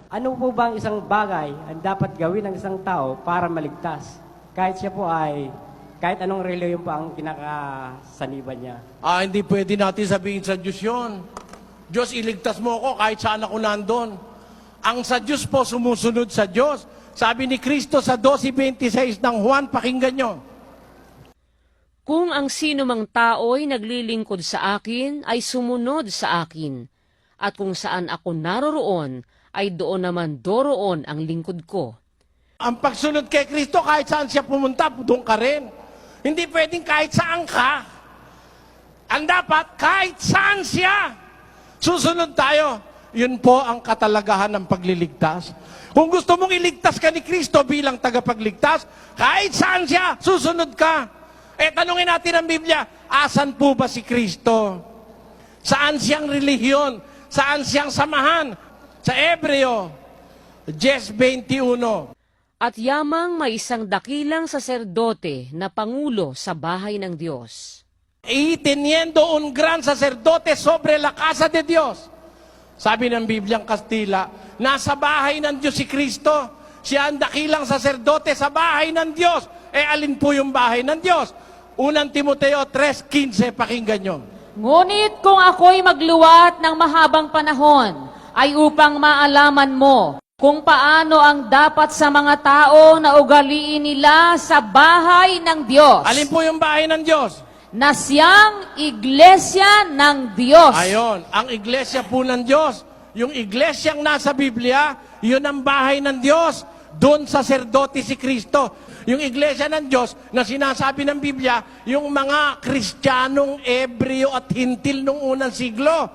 Ano po bang isang bagay ang dapat gawin ng isang tao para maligtas? Kahit siya po ay, kahit anong reliyon pa ang kinakasaniban niya. Hindi pwede natin sabihin sa Diyos yun. Diyos, iligtas mo ako kahit saan ako nandun. Ang sa Diyos po, sumusunod sa Diyos. Sabi ni Kristo sa 12:26 ng Juan, pakinggan nyo. Kung ang sino mang tao'y naglilingkod sa akin, ay sumunod sa akin. At kung saan ako naroroon, ay doon naman doroon ang lingkod ko. Ang pagsunod kay Kristo, kahit saan siya pumunta, doon ka rin. Hindi pwedeng kahit saan ka. Ang dapat, kahit saan siya, susunod tayo. Yun po ang katalagahan ng pagliligtas. Kung gusto mong iligtas ka ni Kristo bilang tagapagligtas, kahit saan siya, susunod ka. Tanungin natin ang Biblia, asan po ba si Kristo? Saan siyang relihiyon? Saan siyang samahan? Sa Hebreo 10:21. At yamang may isang dakilang saserdote na pangulo sa bahay ng Diyos. Y teniendo un gran sacerdote sobre la casa de Dios. Sabi ng Bibliang Kastila, nasa bahay ng Diyos si Kristo. Siya ang dakilang saserdote sa bahay ng Diyos. Alin po yung bahay ng Diyos? 1 Timoteo 3:15, pakinggan nyo. Ngunit kung ako'y magluwat ng mahabang panahon, ay upang maalaman mo kung paano ang dapat sa mga tao na ugaliin nila sa bahay ng Diyos. Alin po yung bahay ng Diyos? Na siyang iglesia ng Diyos. Ayon, ang iglesia po ng Diyos. Yung iglesyang nasa Biblia, yun ang bahay ng Diyos. Doon saserdote si Kristo. Yung iglesia ng Diyos na sinasabi ng Biblia, yung mga Kristiyanong Ebreo at Hintil nung unang siglo.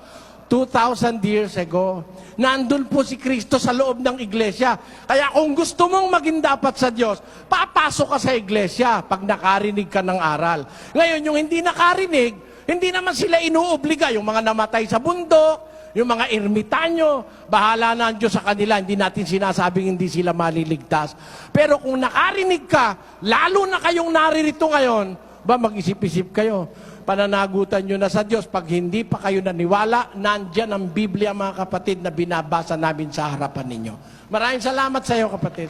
2,000 years ago. Nandun po si Kristo sa loob ng iglesia. Kaya kung gusto mong maging dapat sa Diyos, papasok ka sa iglesia pag nakarinig ka ng aral. Ngayon, yung hindi nakarinig, hindi naman sila inuobliga. Yung mga namatay sa bundok, yung mga ermitanyo, bahala na ang Diyos sa kanila. Hindi natin sinasabing hindi sila maliligtas. Pero kung nakarinig ka, lalo na kayong naririto ngayon, mag-isip-isip kayo. Pananagutan nyo na sa Diyos. Pag hindi pa kayo naniwala, nandyan ang Biblia, mga kapatid, na binabasa namin sa harapan ninyo. Maraming salamat sa iyo, kapatid.